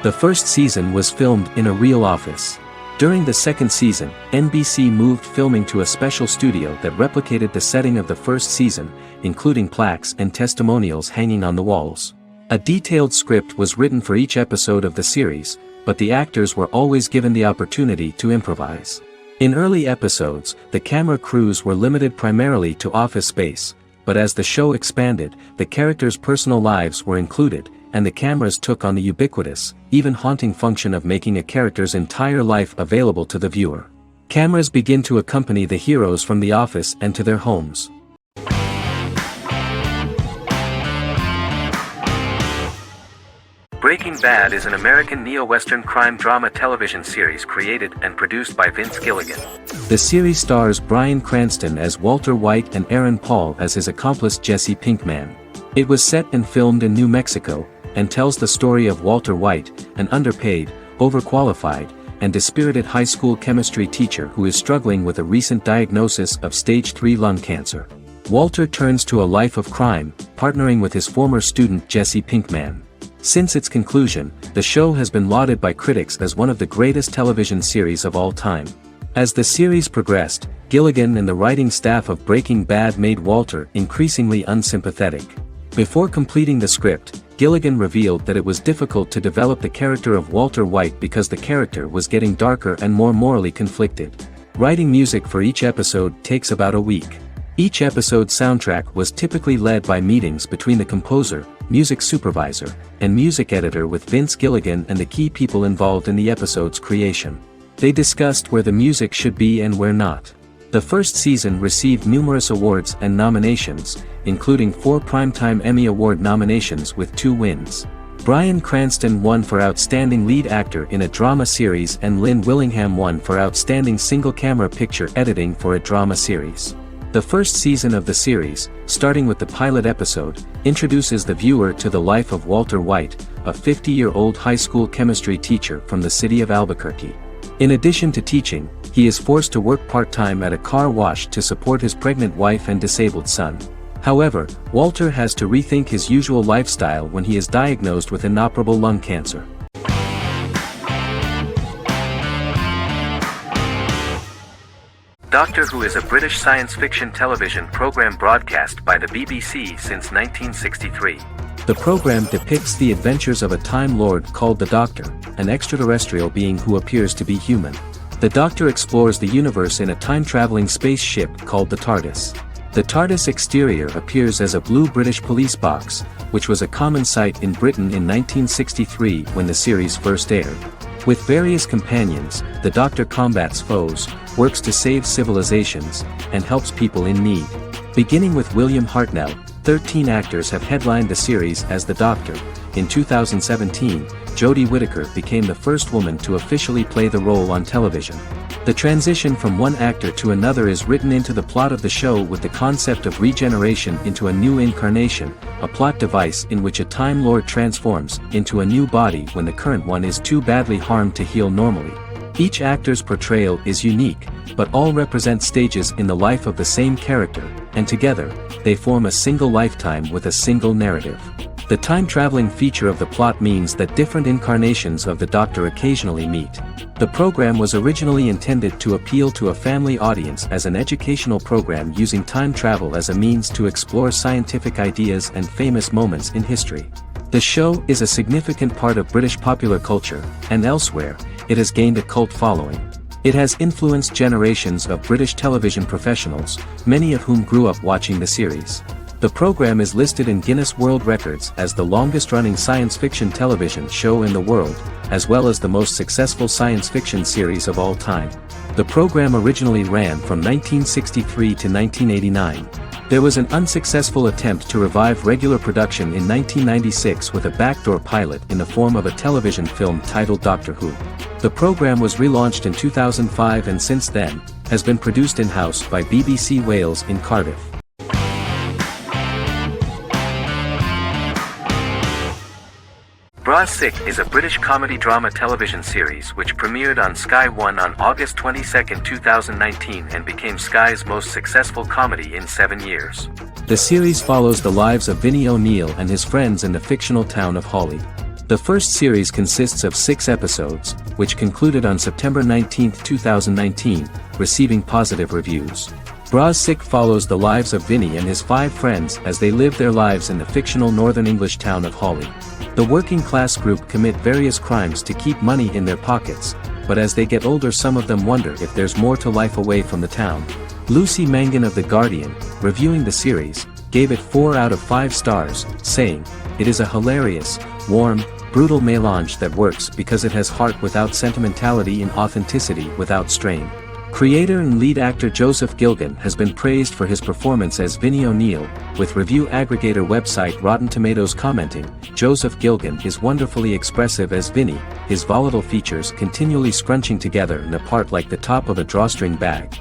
The first season was filmed in a real office. During the second season, NBC moved filming to a special studio that replicated the setting of the first season, including plaques and testimonials hanging on the walls. A detailed script was written for each episode of the series, but the actors were always given the opportunity to improvise. In early episodes, the camera crews were limited primarily to office space, but as the show expanded, the characters' personal lives were included, and the cameras took on the ubiquitous, even haunting function of making a character's entire life available to the viewer. Cameras begin to accompany the heroes from the office and to their homes. Breaking Bad is an American neo-Western crime drama television series created and produced by Vince Gilligan. The series stars Bryan Cranston as Walter White and Aaron Paul as his accomplice Jesse Pinkman. It was set and filmed in New Mexico, and tells the story of Walter White, an underpaid, overqualified, and dispirited high school chemistry teacher who is struggling with a recent diagnosis of stage 3 lung cancer. Walter turns to a life of crime, partnering with his former student Jesse Pinkman. Since its conclusion, the show has been lauded by critics as one of the greatest television series of all time. As the series progressed, Gilligan and the writing staff of Breaking Bad made Walter increasingly unsympathetic. Before completing the script, Gilligan revealed that it was difficult to develop the character of Walter White because the character was getting darker and more morally conflicted. Writing music for each episode takes about a week. Each episode's soundtrack was typically led by meetings between the composer, music supervisor, and music editor with Vince Gilligan and the key people involved in the episode's creation. They discussed where the music should be and where not. The first season received numerous awards and nominations, including 4 Primetime Emmy Award nominations with 2 wins. Bryan Cranston won for Outstanding Lead Actor in a Drama Series and Lynn Willingham won for Outstanding Single-Camera Picture Editing for a Drama Series. The first season of the series, starting with the pilot episode, introduces the viewer to the life of Walter White, a 50-year-old high school chemistry teacher from the city of Albuquerque. In addition to teaching, he is forced to work part-time at a car wash to support his pregnant wife and disabled son. However, Walter has to rethink his usual lifestyle when he is diagnosed with inoperable lung cancer. Doctor Who is a British science fiction television program broadcast by the BBC since 1963. The program depicts the adventures of a Time Lord called the Doctor, an extraterrestrial being who appears to be human. The Doctor explores the universe in a time-traveling spaceship called the TARDIS. The TARDIS exterior appears as a blue British police box, which was a common sight in Britain in 1963 when the series first aired. With various companions, the Doctor combats foes, works to save civilizations, and helps people in need. Beginning with William Hartnell, 13 actors have headlined the series as the Doctor. In 2017, Jodie Whittaker became the first woman to officially play the role on television. The transition from one actor to another is written into the plot of the show with the concept of regeneration into a new incarnation, a plot device in which a Time Lord transforms into a new body when the current one is too badly harmed to heal normally. Each actor's portrayal is unique, but all represent stages in the life of the same character, and together, they form a single lifetime with a single narrative. The time-traveling feature of the plot means that different incarnations of the Doctor occasionally meet. The program was originally intended to appeal to a family audience as an educational program using time travel as a means to explore scientific ideas and famous moments in history. The show is a significant part of British popular culture, and elsewhere, it has gained a cult following. It has influenced generations of British television professionals, many of whom grew up watching the series. The program is listed in Guinness World Records as the longest-running science fiction television show in the world, as well as the most successful science fiction series of all time. The program originally ran from 1963 to 1989. There was an unsuccessful attempt to revive regular production in 1996 with a backdoor pilot in the form of a television film titled Doctor Who. The program was relaunched in 2005 and since then, has been produced in-house by BBC Wales in Cardiff. Bra Sick is a British comedy drama television series which premiered on Sky One on August 22, 2019 and became Sky's most successful comedy in 7 years. The series follows the lives of Vinnie O'Neill and his friends in the fictional town of Hawley. The first series consists of 6 episodes, which concluded on September 19, 2019, receiving positive reviews. Bra Sick follows the lives of Vinnie and his 5 friends as they live their lives in the fictional Northern English town of Hawley. The working class group commit various crimes to keep money in their pockets, but as they get older some of them wonder if there's more to life away from the town. Lucy Mangan of The Guardian, reviewing the series, gave it 4 out of 5 stars, saying, "It is a hilarious, warm, brutal melange that works because it has heart without sentimentality and authenticity without strain." Creator and lead actor Joseph Gilgun has been praised for his performance as Vinnie O'Neill, with review aggregator website Rotten Tomatoes commenting, "Joseph Gilgun is wonderfully expressive as Vinnie, his volatile features continually scrunching together and apart like the top of a drawstring bag."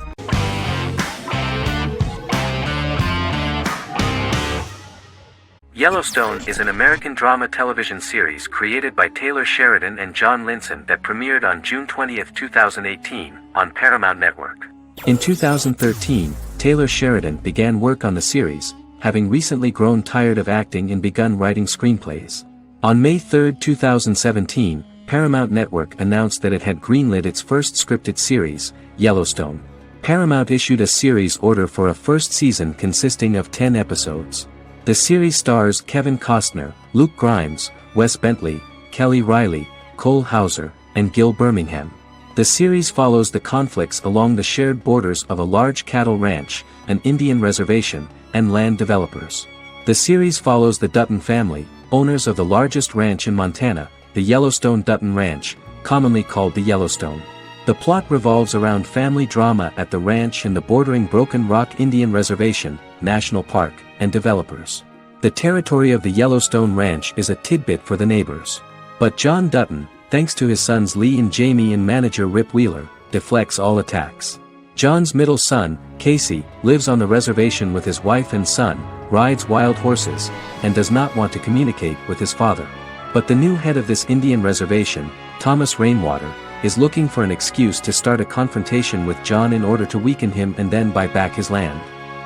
Yellowstone is an American drama television series created by Taylor Sheridan and John Linson that premiered on June 20, 2018, on Paramount Network. In 2013, Taylor Sheridan began work on the series, having recently grown tired of acting and begun writing screenplays. On May 3, 2017, Paramount Network announced that it had greenlit its first scripted series, Yellowstone. Paramount issued a series order for a first season consisting of 10 episodes. The series stars Kevin Costner, Luke Grimes, Wes Bentley, Kelly Riley, Cole Hauser, and Gil Birmingham. The series follows the conflicts along the shared borders of a large cattle ranch, an Indian reservation, and land developers. The series follows the Dutton family, owners of the largest ranch in Montana, the Yellowstone Dutton Ranch, commonly called the Yellowstone. The plot revolves around family drama at the ranch and the bordering Broken Rock Indian Reservation, National Park, and developers. The territory of the Yellowstone Ranch is a tidbit for the neighbors. But John Dutton, thanks to his sons Lee and Jamie and manager Rip Wheeler, deflects all attacks. John's middle son, Casey, lives on the reservation with his wife and son, rides wild horses, and does not want to communicate with his father. But the new head of this Indian reservation, Thomas Rainwater, is looking for an excuse to start a confrontation with John in order to weaken him and then buy back his land.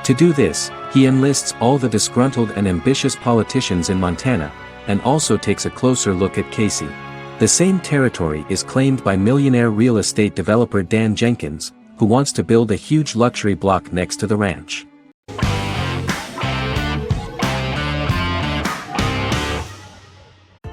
To do this, he enlists all the disgruntled and ambitious politicians in Montana, and also takes a closer look at Casey. The same territory is claimed by millionaire real estate developer Dan Jenkins, who wants to build a huge luxury block next to the ranch.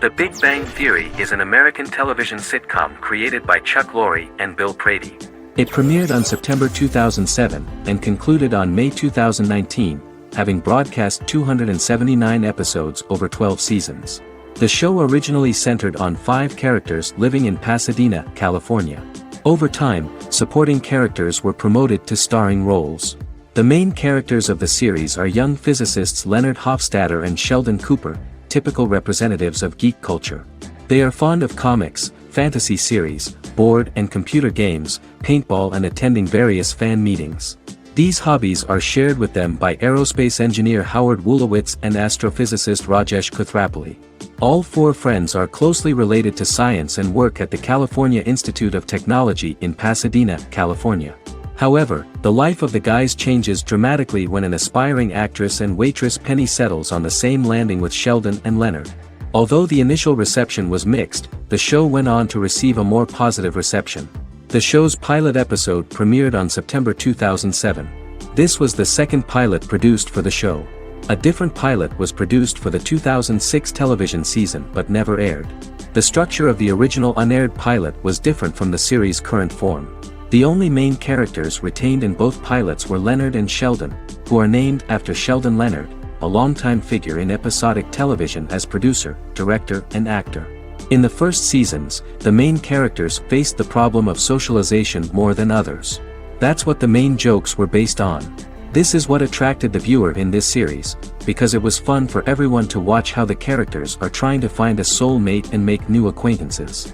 The Big Bang Theory is an American television sitcom created by Chuck Lorre and Bill Prady. It premiered on September 2007 and concluded on May 2019, having broadcast 279 episodes over 12 seasons. The show originally centered on 5 characters living in Pasadena, California. Over time, supporting characters were promoted to starring roles. The main characters of the series are young physicists Leonard Hofstadter and Sheldon Cooper, typical representatives of geek culture. They are fond of comics, fantasy series, board and computer games, paintball and attending various fan meetings. These hobbies are shared with them by aerospace engineer Howard Wolowitz and astrophysicist Rajesh Kuthrapalli. All 4 friends are closely related to science and work at the California Institute of Technology in Pasadena, California. However, the life of the guys changes dramatically when an aspiring actress and waitress Penny settles on the same landing with Sheldon and Leonard. Although the initial reception was mixed, the show went on to receive a more positive reception. The show's pilot episode premiered on September 2007. This was the second pilot produced for the show. A different pilot was produced for the 2006 television season but never aired. The structure of the original unaired pilot was different from the series' current form. The only main characters retained in both pilots were Leonard and Sheldon, who are named after Sheldon Leonard, a longtime figure in episodic television as producer, director, and actor. In the first seasons, the main characters faced the problem of socialization more than others. That's what the main jokes were based on. This is what attracted the viewer in this series, because it was fun for everyone to watch how the characters are trying to find a soulmate and make new acquaintances.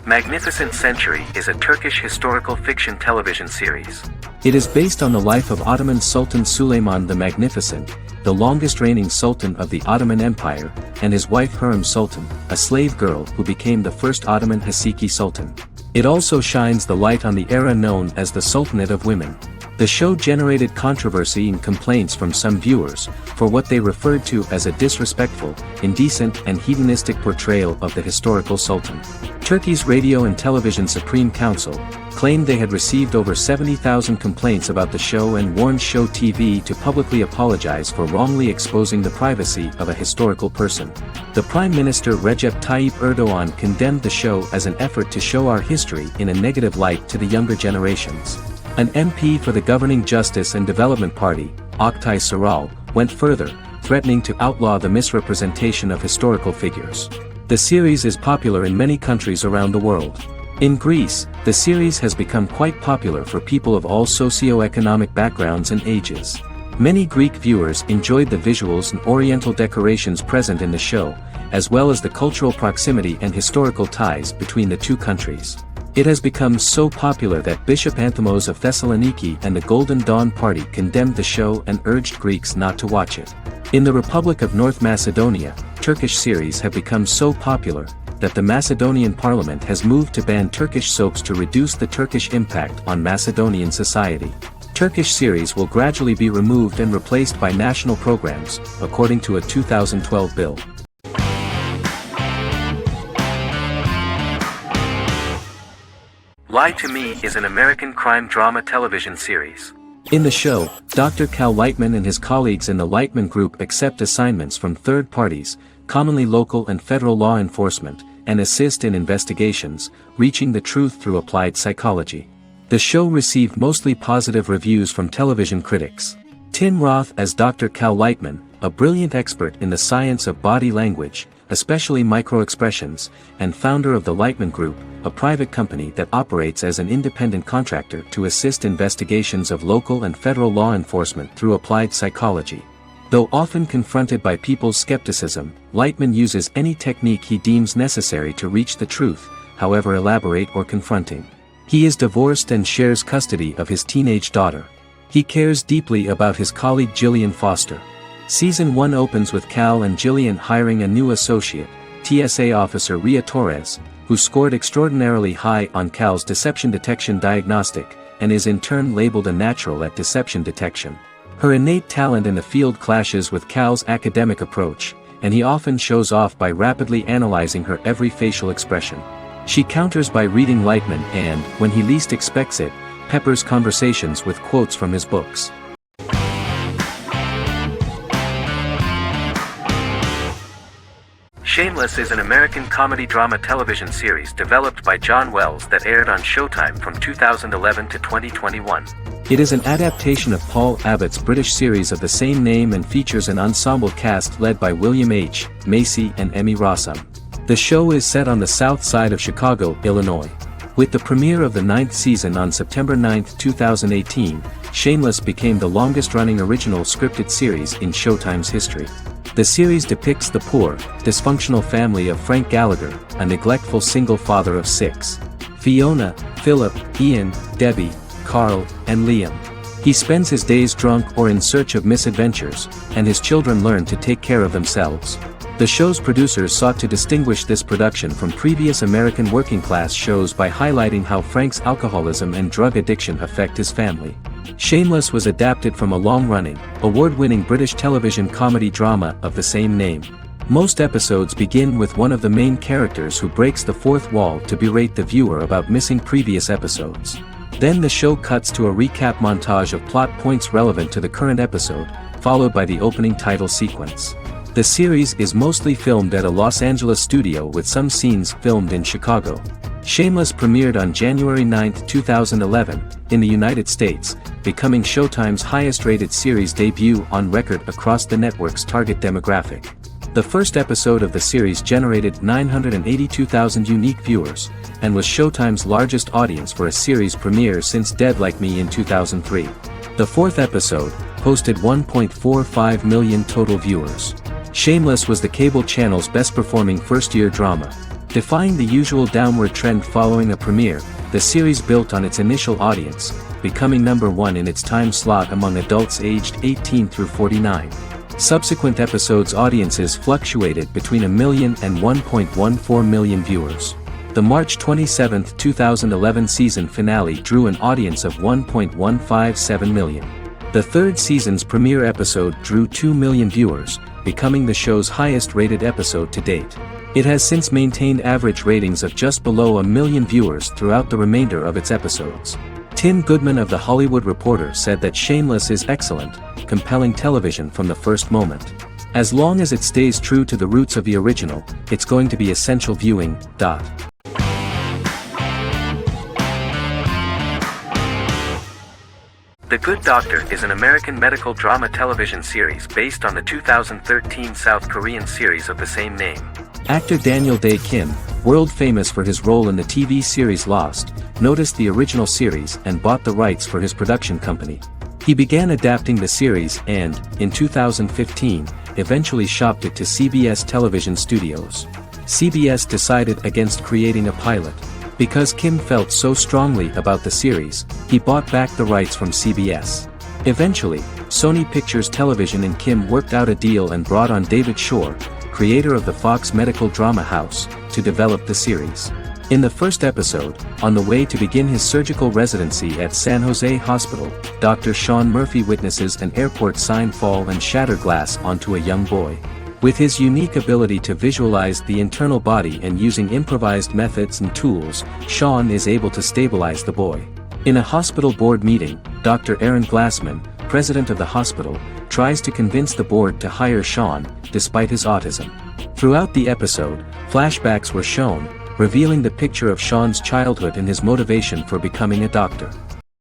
Magnificent Century is a Turkish historical fiction television series. It is based on the life of Ottoman Sultan Süleyman the Magnificent, the longest reigning sultan of the Ottoman Empire, and his wife Hürrem Sultan, a slave girl who became the first Ottoman Haseki Sultan. It also shines the light on the era known as the Sultanate of Women. The show generated controversy and complaints from some viewers, for what they referred to as a disrespectful, indecent and hedonistic portrayal of the historical sultan. Turkey's Radio and Television Supreme Council claimed they had received over 70,000 complaints about the show and warned Show TV to publicly apologize for wrongly exposing the privacy of a historical person. The Prime Minister Recep Tayyip Erdoğan condemned the show as an effort to show our history in a negative light to the younger generations. An MP for the governing Justice and Development Party, Oktay Saral, went further, threatening to outlaw the misrepresentation of historical figures. The series is popular in many countries around the world. In Greece, the series has become quite popular for people of all socio-economic backgrounds and ages. Many Greek viewers enjoyed the visuals and oriental decorations present in the show, as well as the cultural proximity and historical ties between the two countries. It has become so popular that Bishop Anthemos of Thessaloniki and the Golden Dawn Party condemned the show and urged Greeks not to watch it. In the Republic of North Macedonia, Turkish series have become so popular that the Macedonian parliament has moved to ban Turkish soaps to reduce the Turkish impact on Macedonian society. Turkish series will gradually be removed and replaced by national programs, according to a 2012 bill. Lie to Me is an American crime drama television series. In the show, Dr. Cal Lightman and his colleagues in the Lightman Group accept assignments from third parties, commonly local and federal law enforcement, and assist in investigations, reaching the truth through applied psychology. The show received mostly positive reviews from television critics. Tim Roth as Dr. Cal Lightman, a brilliant expert in the science of body language, especially microexpressions, and founder of the Lightman Group, a private company that operates as an independent contractor to assist investigations of local and federal law enforcement through applied psychology. Though often confronted by people's skepticism, Lightman uses any technique he deems necessary to reach the truth, however elaborate or confronting. He is divorced and shares custody of his teenage daughter. He cares deeply about his colleague Gillian Foster. Season 1 opens with Cal and Gillian hiring a new associate, TSA officer Ria Torres, who scored extraordinarily high on Cal's deception detection diagnostic, and is in turn labeled a natural at deception detection. Her innate talent in the field clashes with Cal's academic approach, and he often shows off by rapidly analyzing her every facial expression. She counters by reading Lightman and, when he least expects it, peppers conversations with quotes from his books. Shameless is an American comedy drama television series developed by John Wells that aired on Showtime from 2011 to 2021. It is an adaptation of Paul Abbott's British series of the same name and features an ensemble cast led by William H. Macy and Emmy Rossum. The show is set on the south side of Chicago, Illinois. With the premiere of the 9th season on September 9, 2018, Shameless became the longest-running original scripted series in Showtime's history. The series depicts the poor, dysfunctional family of Frank Gallagher, a neglectful single father of 6. Fiona, Philip, Ian, Debbie, Carl, and Liam. He spends his days drunk or in search of misadventures, and his children learn to take care of themselves. The show's producers sought to distinguish this production from previous American working-class shows by highlighting how Frank's alcoholism and drug addiction affect his family. Shameless was adapted from a long-running, award-winning British television comedy drama of the same name. Most episodes begin with one of the main characters who breaks the fourth wall to berate the viewer about missing previous episodes. Then the show cuts to a recap montage of plot points relevant to the current episode, followed by the opening title sequence. The series is mostly filmed at a Los Angeles studio with some scenes filmed in Chicago. Shameless premiered on January 9, 2011, in the United States, becoming Showtime's highest-rated series debut on record across the network's target demographic. The first episode of the series generated 982,000 unique viewers, and was Showtime's largest audience for a series premiere since Dead Like Me in 2003. The fourth episode posted 1.45 million total viewers. Shameless was the cable channel's best-performing first-year drama. Defying the usual downward trend following a premiere, the series built on its initial audience, becoming number 1 in its time slot among adults aged 18 through 49. Subsequent episodes' audiences fluctuated between 1 million and 1.14 million viewers. The March 27, 2011 season finale drew an audience of 1.157 million. The third season's premiere episode drew 2 million viewers, becoming the show's highest-rated episode to date. It has since maintained average ratings of just below 1 million viewers throughout the remainder of its episodes. Tim Goodman of The Hollywood Reporter said that Shameless is excellent, compelling television from the first moment. As long as it stays true to the roots of the original, it's going to be essential viewing. The Good Doctor is an American medical drama television series based on the 2013 South Korean series of the same name. Actor Daniel Dae Kim, world famous for his role in the TV series Lost, noticed the original series and bought the rights for his production company. He began adapting the series and, in 2015, eventually shopped it to CBS Television Studios. CBS decided against creating a pilot. Because Kim felt so strongly about the series, he bought back the rights from CBS. Eventually, Sony Pictures Television and Kim worked out a deal and brought on David Shore, creator of the Fox medical drama house, to develop the series. In the first episode, on the way to begin his surgical residency at San Jose Hospital, Dr. Sean Murphy witnesses an airport sign fall and shatter glass onto a young boy. With his unique ability to visualize the internal body and using improvised methods and tools, Sean is able to stabilize the boy. In a hospital board meeting, Dr. Aaron Glassman, president of the hospital, tries to convince the board to hire Sean, despite his autism. Throughout the episode, flashbacks were shown, revealing the picture of Sean's childhood and his motivation for becoming a doctor.